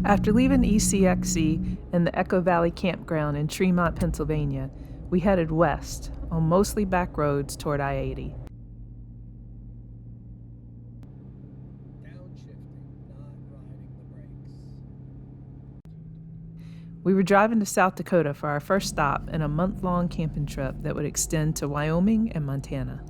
After leaving ECXC and the Echo Valley Campground in Tremont, Pennsylvania, we headed west on mostly back roads toward I-80. We were driving to South Dakota for our first stop in a month-long camping trip that would extend to Wyoming and Montana.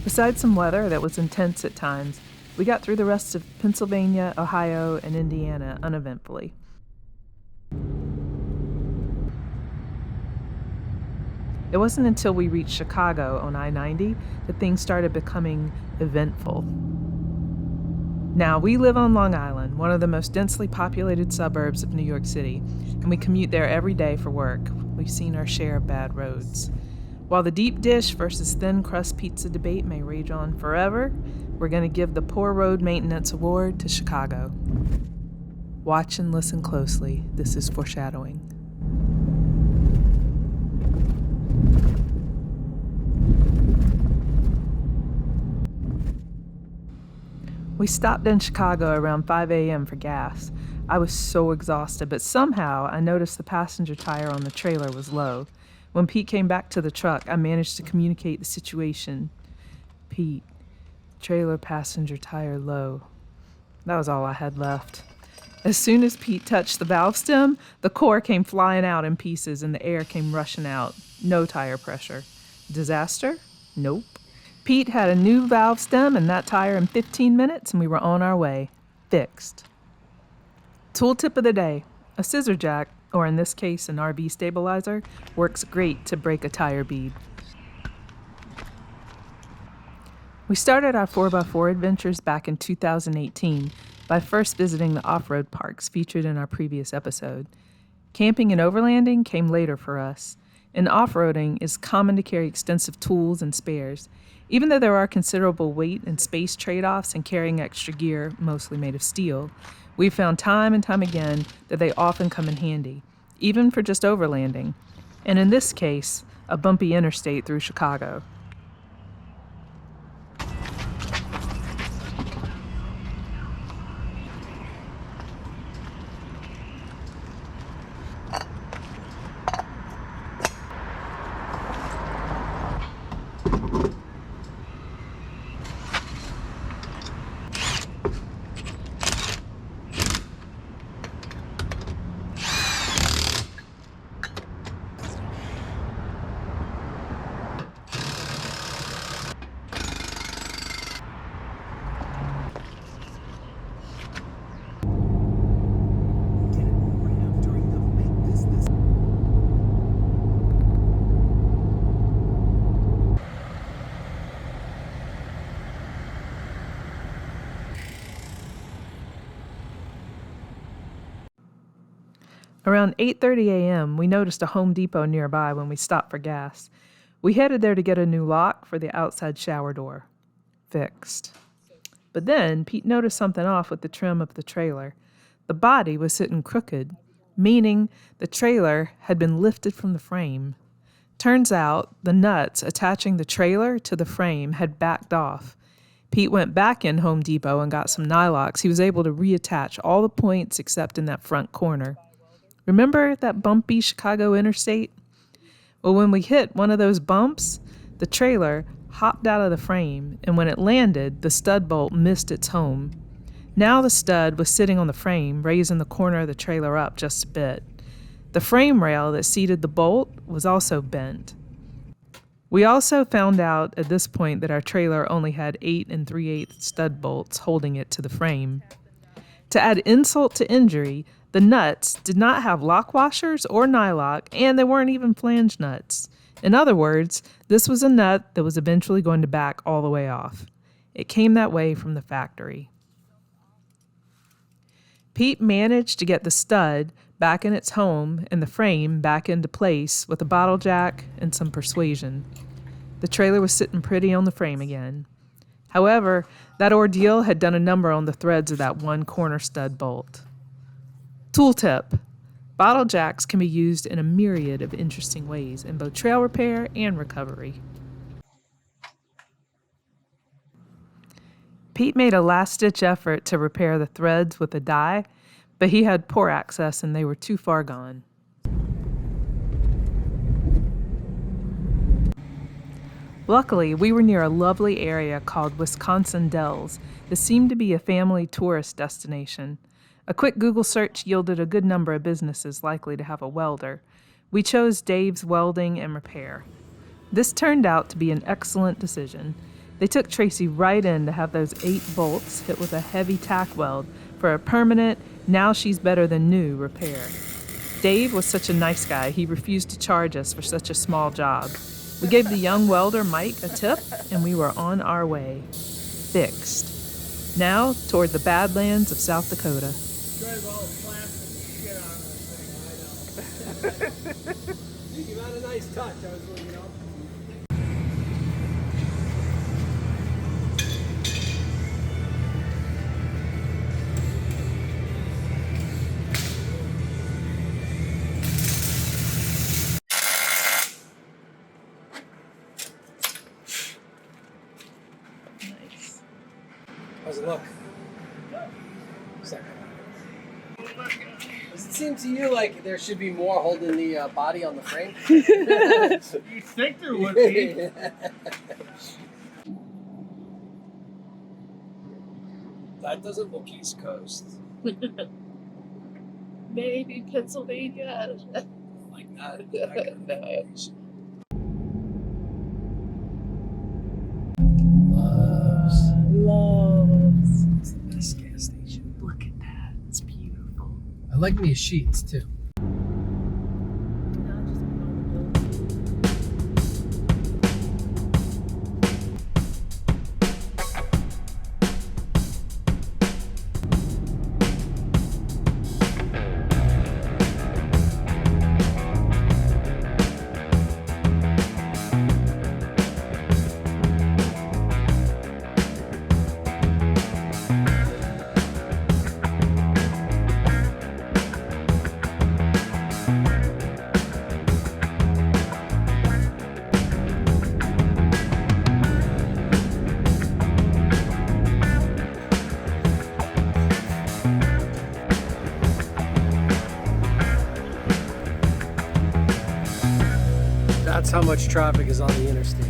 Besides some weather that was intense at times, we got through the rest of Pennsylvania, Ohio, and Indiana uneventfully. It wasn't until we reached Chicago on I90 that things started becoming eventful. Now, we live on Long Island, one of the most densely populated suburbs of New York City, and we commute there every day for work. We've seen our share of bad roads. While the deep dish versus thin crust pizza debate may rage on forever, we're going to give the Poor Road Maintenance Award to Chicago. Watch and listen closely. This is foreshadowing. We stopped in Chicago around 5 a.m. for gas. I was so exhausted, but somehow I noticed the passenger tire on the trailer was low. When Pete came back to the truck, I managed to communicate the situation. Pete, trailer passenger tire low. That was all I had left. As soon as Pete touched the valve stem, the core came flying out in pieces and the air came rushing out. No tire pressure. Disaster? Nope. Pete had a new valve stem and that tire in 15 minutes and we were on our way. Fixed. Tool tip of the day. A scissor jack, or in this case an RB stabilizer, works great to break a tire bead. We started our 4x4 adventures back in 2018 by first visiting the off-road parks featured in our previous episode. Camping and overlanding came later for us. In off-roading, it's common to carry extensive tools and spares. Even though there are considerable weight and space trade-offs in carrying extra gear, mostly made of steel, we've found time and time again that they often come in handy, even for just overlanding, and in this case, a bumpy interstate through Chicago. Around 8:30 a.m., we noticed a Home Depot nearby when we stopped for gas. We headed there to get a new lock for the outside shower door. Fixed. But then Pete noticed something off with the trim of the trailer. The body was sitting crooked, meaning the trailer had been lifted from the frame. Turns out the nuts attaching the trailer to the frame had backed off. Pete went back in Home Depot and got some nylocks. He was able to reattach all the points except in that front corner. Remember that bumpy Chicago interstate? Well, when we hit one of those bumps, the trailer hopped out of the frame, and when it landed, the stud bolt missed its home. Now the stud was sitting on the frame, raising the corner of the trailer up just a bit. The frame rail that seated the bolt was also bent. We also found out at this point that our trailer only had 8 3/8 stud bolts holding it to the frame. To add insult to injury, the nuts did not have lock washers or nylock, and they weren't even flange nuts. In other words, this was a nut that was eventually going to back all the way off. It came that way from the factory. Pete managed to get the stud back in its home and the frame back into place with a bottle jack and some persuasion. The trailer was sitting pretty on the frame again. However, that ordeal had done a number on the threads of that one corner stud bolt. Tool tip. Bottle jacks can be used in a myriad of interesting ways in both trail repair and recovery. Pete made a last-ditch effort to repair the threads with a die, but he had poor access and they were too far gone. Luckily, we were near a lovely area called Wisconsin Dells that seemed to be a family tourist destination. A quick Google search yielded a good number of businesses likely to have a welder. We chose Dave's Welding and Repair. This turned out to be an excellent decision. They took Tracy right in to have those 8 bolts hit with a heavy tack weld for a permanent, now she's better than new repair. Dave was such a nice guy, he refused to charge us for such a small job. We gave the young welder, Mike, a tip, and we were on our way. Fixed. Now, toward the Badlands of South Dakota. You had a nice touch, I was looking up. Nice. How's it look? Second. Does it seem to you like there should be more holding the body on the frame? You think there would be? That doesn't look East Coast. Maybe Pennsylvania. Like that. Loves. It's the best gas station. Look at that. It's beautiful. I like me a Sheets too. That's how much traffic is on the interstate.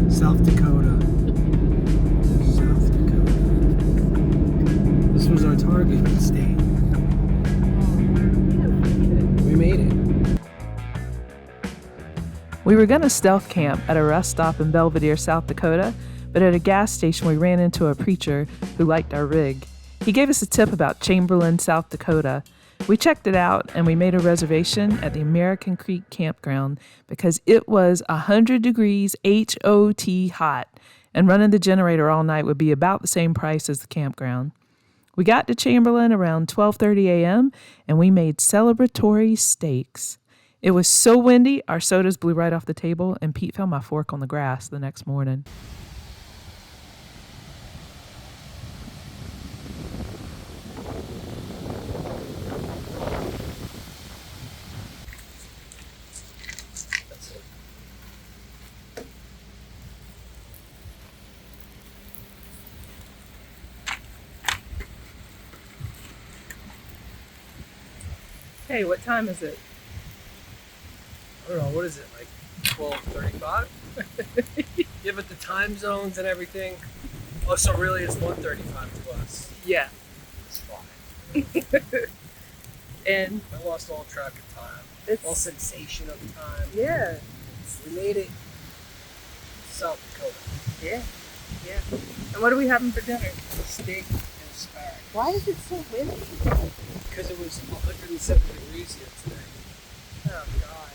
South Dakota. South Dakota. This was our target state. We made it. We were going to stealth camp at a rest stop in Belvedere, South Dakota, but at a gas station we ran into a preacher who liked our rig. He gave us a tip about Chamberlain, South Dakota. We checked it out and we made a reservation at the American Creek Campground because it was 100 degrees HOT hot, and running the generator all night would be about the same price as the campground. We got to Chamberlain around 12:30 a.m. and we made celebratory steaks. It was so windy, our sodas blew right off the table, and Pete found my fork on the grass the next morning. Hey, what time is it? I don't know, what is it, like 12:35? Yeah, but the time zones and everything. Oh, so really it's 1:35 to us. Yeah. It's fine. And I lost all track of time. it's, All sensation of time. yeah, We made it to South Dakota. yeah. And what are we having for dinner? Steak and asparagus. Why is it so windy? Because it was 107 degrees here today. Oh, God.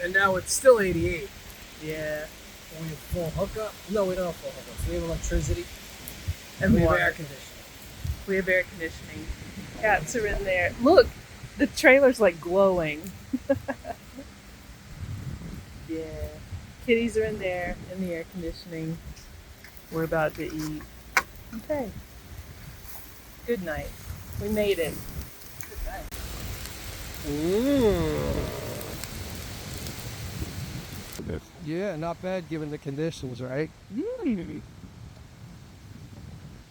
And now it's still 88. Yeah. And we have full hookup. No, we don't have full hookup. We have electricity. And we have water. air conditioning. We have air conditioning. Cats are in there. Look, the trailer's like glowing. Yeah. Kitties are in there in the air conditioning. We're about to eat. Okay. Good night. We made it. Good night. Yeah, not bad given the conditions, right?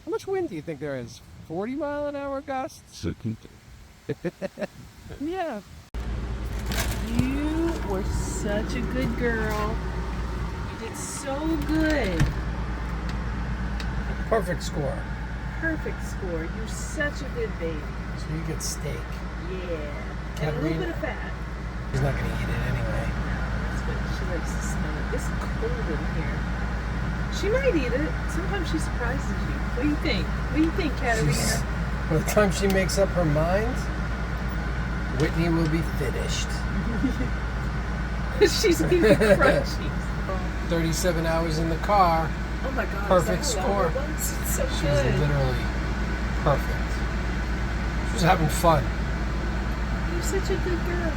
How much wind do you think there is? 40-mile-an-hour gusts? Yeah. You were such a good girl. You did so good. Perfect score. Perfect score. You're such a good baby. So you get steak. Yeah. And a little bit of fat. He's not going to eat it anyway. That's what she likes to smell it. It's cold in here. She might eat it. Sometimes she surprises you. What do you think? What do you think, Katerina? By the time she makes up her mind, Whitney will be finished. She's even crunchy. 37 hours in the car. Oh my God. Perfect score. It's so She good. was literally perfect. She was having fun. You're such a good girl.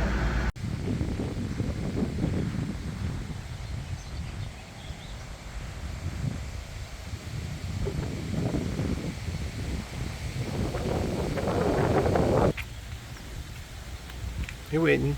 Hey, Whitney.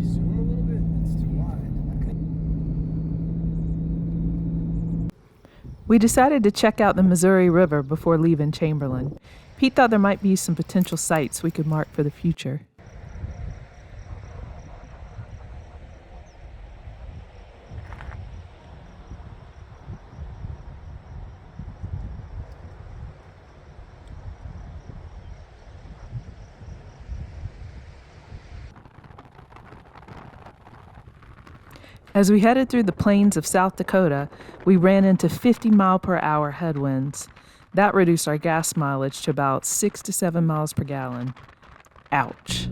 Zoom a little bit. It's too wide. We decided to check out the Missouri River before leaving Chamberlain. Pete thought there might be some potential sites we could mark for the future. As we headed through the plains of South Dakota, we ran into 50-mile-per-hour headwinds. That reduced our gas mileage to about 6 to 7 miles per gallon. Ouch.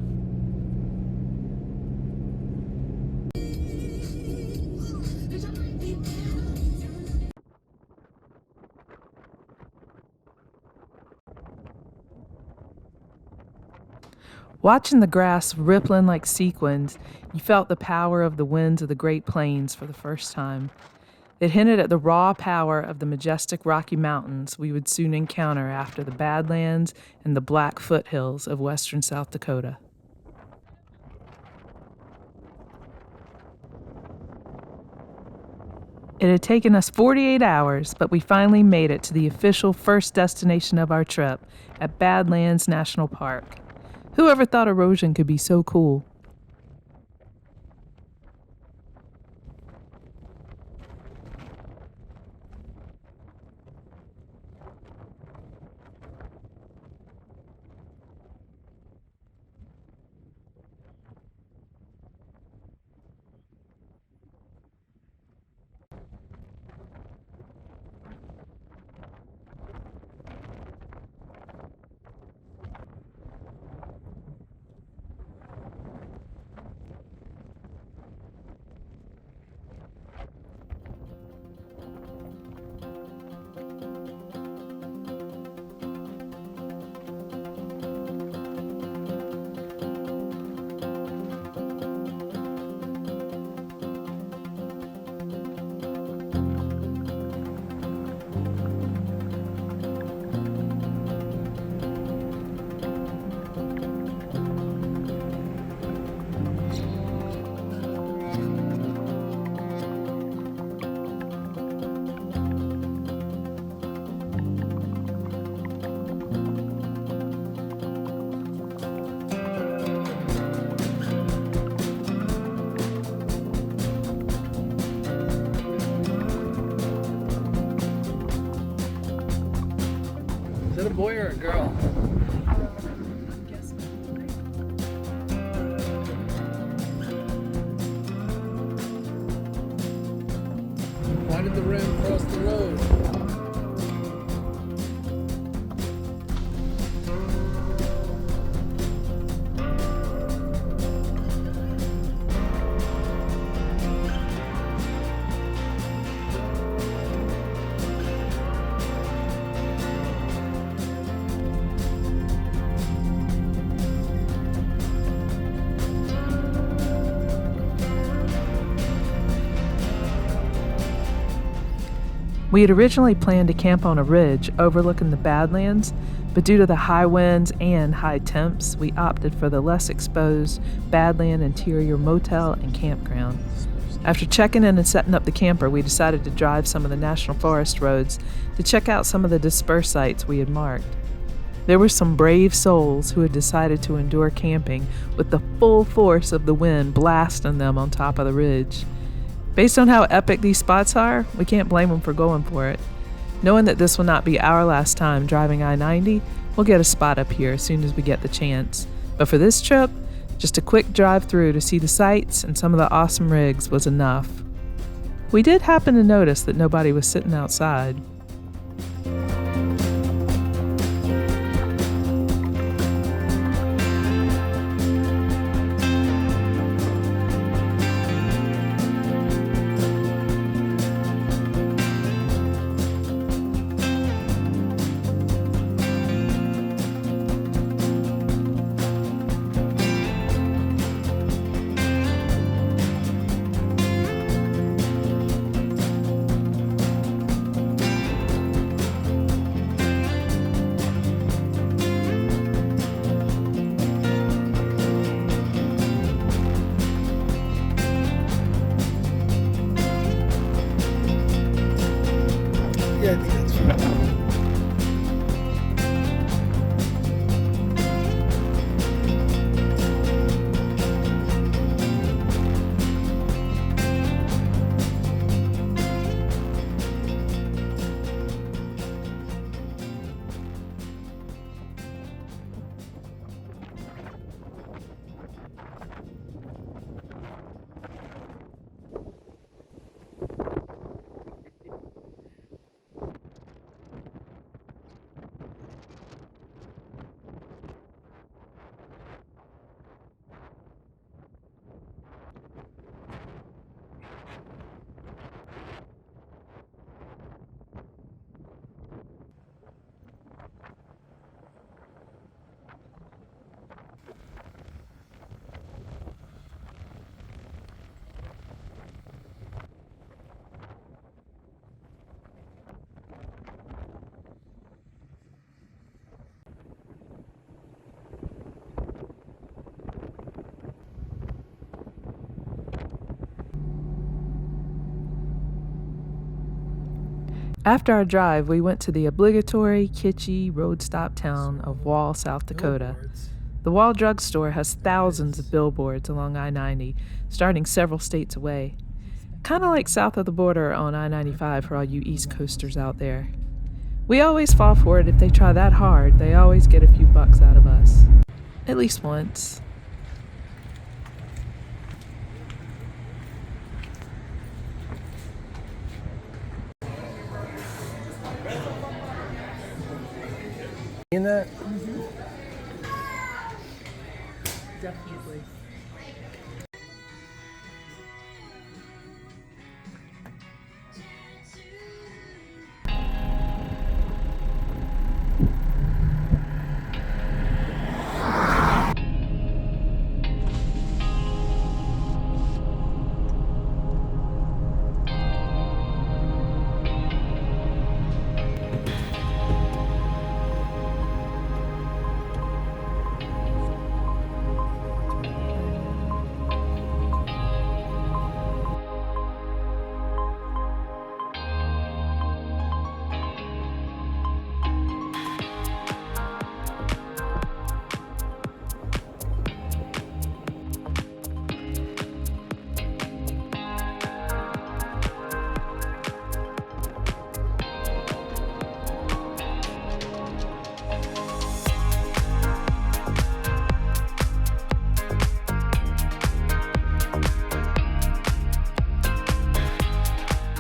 Watching the grass rippling like sequins, you felt the power of the winds of the Great Plains for the first time. It hinted at the raw power of the majestic Rocky Mountains we would soon encounter after the Badlands and the black foothills of western South Dakota. It had taken us 48 hours, but we finally made it to the official first destination of our trip at Badlands National Park. Whoever thought erosion could be so cool? boy or a girl? Why did the ram cross the road? We had originally planned to camp on a ridge overlooking the Badlands, but due to the high winds and high temps, we opted for the less exposed Badland interior motel and campground. After checking in and setting up the camper, we decided to drive some of the national forest roads to check out some of the dispersed sites we had marked. There were some brave souls who had decided to endure camping with the full force of the wind blasting them on top of the ridge. Based on how epic these spots are, we can't blame them for going for it. Knowing that this will not be our last time driving I90, we'll get a spot up here as soon as we get the chance. But for this trip, just a quick drive through to see the sights and some of the awesome rigs was enough. We did happen to notice that nobody was sitting outside. Yeah, I think that's right. After our drive, we went to the obligatory, kitschy road stop town of Wall, South Dakota. The Wall drugstore has thousands of billboards along I-90, starting several states away. Kind of like south of the border on I-95 for all you East Coasters out there. We always fall for it. If they try that hard, they always get a few bucks out of us. At least once. In that? Definitely.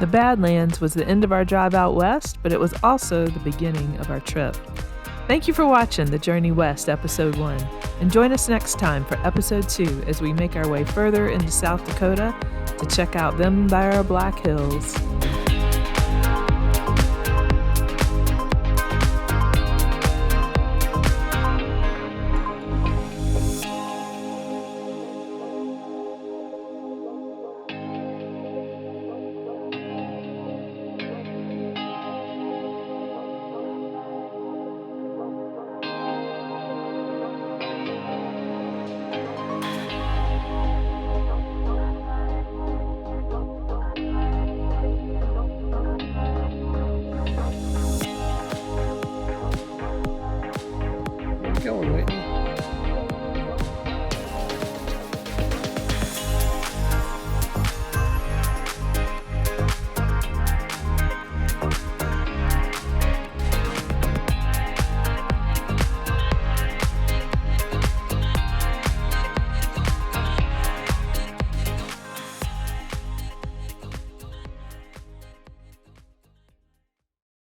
The Badlands was the end of our drive out west, but it was also the beginning of our trip. Thank you for watching The Journey West, Episode 1, and join us next time for Episode 2 as we make our way further into South Dakota to check out them there Black Hills. Where you going, Whitney?